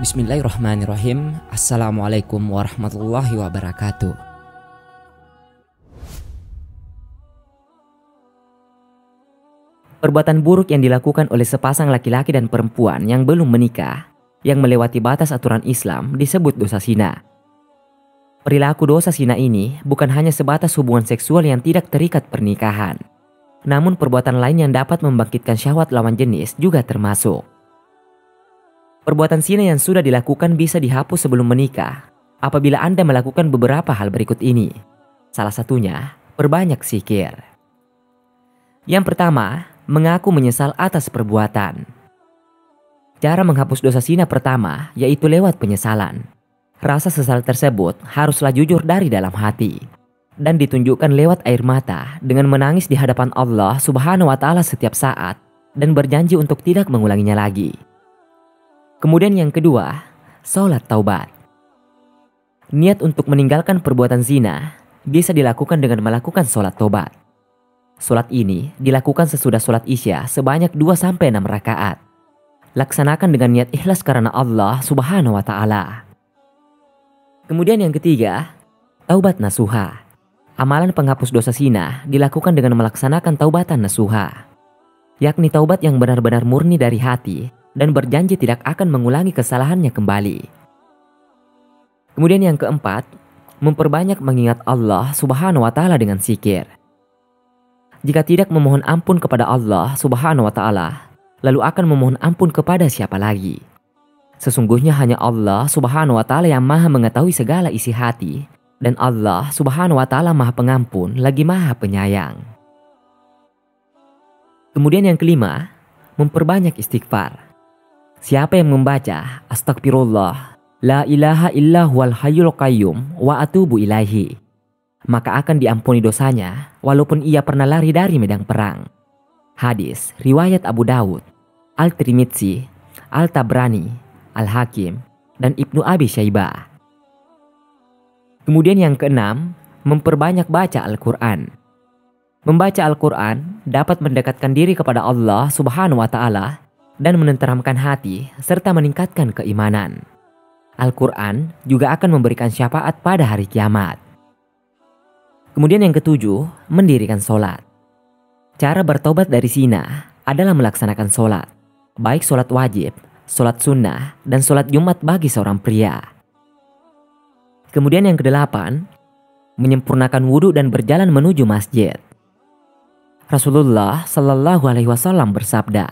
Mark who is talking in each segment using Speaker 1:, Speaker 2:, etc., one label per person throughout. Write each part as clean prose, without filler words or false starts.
Speaker 1: Bismillahirrahmanirrahim. Assalamualaikum warahmatullahi wabarakatuh.
Speaker 2: Perbuatan buruk yang dilakukan oleh sepasang laki-laki dan perempuan yang belum menikah, yang melewati batas aturan Islam, disebut dosa zina. Perilaku dosa zina ini bukan hanya sebatas hubungan seksual yang tidak terikat pernikahan, namun perbuatan lain yang dapat membangkitkan syahwat lawan jenis juga termasuk. Perbuatan zina yang sudah dilakukan bisa dihapus sebelum menikah apabila Anda melakukan beberapa hal berikut ini. Salah satunya, perbanyak zikir. Yang pertama, mengaku menyesal atas perbuatan. Cara menghapus dosa zina pertama yaitu lewat penyesalan. Rasa sesal tersebut haruslah jujur dari dalam hati dan ditunjukkan lewat air mata dengan menangis di hadapan Allah Subhanahu wa Ta'ala setiap saat dan berjanji untuk tidak mengulanginya lagi. Kemudian yang kedua, sholat taubat. Niat untuk meninggalkan perbuatan zina bisa dilakukan dengan melakukan sholat taubat. Sholat ini dilakukan sesudah sholat isya sebanyak 2-6 rakaat. Laksanakan dengan niat ikhlas karena Allah Subhanahu wa Ta'ala. Kemudian yang ketiga, taubat nasuha. Amalan penghapus dosa zina dilakukan dengan melaksanakan taubatan nasuha, yakni taubat yang benar-benar murni dari hati dan berjanji tidak akan mengulangi kesalahannya kembali. Kemudian yang keempat, memperbanyak mengingat Allah Subhanahu wa Ta'ala dengan zikir. Jika tidak memohon ampun kepada Allah Subhanahu wa Ta'ala, lalu akan memohon ampun kepada siapa lagi? Sesungguhnya hanya Allah Subhanahu wa Ta'ala yang Maha mengetahui segala isi hati, dan Allah Subhanahu wa Ta'ala Maha Pengampun lagi Maha Penyayang. Kemudian yang kelima, memperbanyak istighfar. Siapa yang membaca astagfirullah, la ilaha illa huwal hayyul qayyum wa atubu ilaihi, maka akan diampuni dosanya walaupun ia pernah lari dari medan perang. Hadis riwayat Abu Dawud, Al-Tirmidzi, Al-Tabrani, Al-Hakim, dan Ibnu Abi Syaibah. Kemudian yang keenam, memperbanyak baca Al-Quran. Membaca Al-Quran dapat mendekatkan diri kepada Allah Subhanahu wa Ta'ala dan menenteramkan hati serta meningkatkan keimanan. Al-Quran juga akan memberikan syafaat pada hari kiamat. Kemudian yang ketujuh, mendirikan sholat. Cara bertobat dari zina adalah melaksanakan sholat, baik sholat wajib, sholat sunnah, dan sholat Jumat bagi seorang pria. Kemudian yang kedelapan, menyempurnakan wudhu dan berjalan menuju masjid. Rasulullah Shallallahu Alaihi Wasallam bersabda,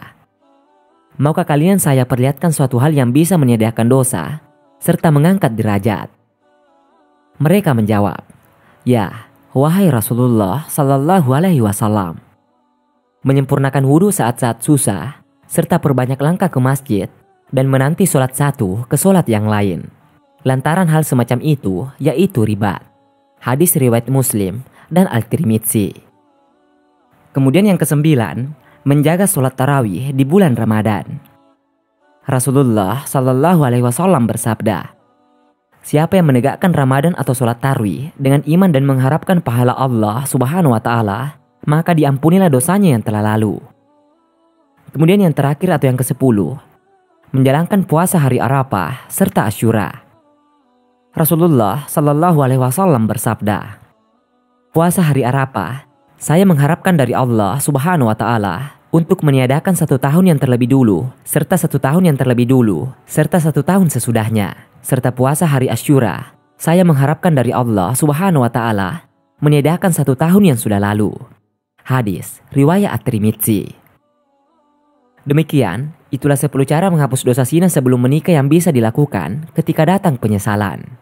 Speaker 2: "Maukah kalian saya perlihatkan suatu hal yang bisa menyediakan dosa serta mengangkat derajat?" Mereka menjawab, "Ya, wahai Rasulullah Sallallahu Alaihi Wasallam." Menyempurnakan wudhu saat-saat susah serta perbanyak langkah ke masjid dan menanti sholat satu ke sholat yang lain. Lantaran hal semacam itu yaitu ribat. Hadis riwayat Muslim dan Al-Tirmidzi. Kemudian yang kesembilan, menjaga sholat tarawih di bulan Ramadan. Rasulullah Shallallahu Alaihi Wasallam bersabda, "Siapa yang menegakkan Ramadan atau sholat tarawih dengan iman dan mengharapkan pahala Allah Subhanahu wa Ta'ala, maka diampunilah dosanya yang telah lalu." Kemudian yang terakhir atau yang ke-10, menjalankan puasa hari Arafah serta Asyura. Rasulullah Shallallahu Alaihi Wasallam bersabda, "Puasa hari Arafah, saya mengharapkan dari Allah Subhanahu wa Ta'ala untuk meniadakan 1 tahun yang terlebih dulu, serta 1 tahun yang terlebih dulu, serta 1 tahun sesudahnya. Serta puasa hari Asyura, saya mengharapkan dari Allah Subhanahu wa Ta'ala meniadakan 1 tahun yang sudah lalu." Hadis riwayat At-Tirmidzi. Demikian, itulah 10 cara menghapus dosa zina sebelum menikah yang bisa dilakukan ketika datang penyesalan.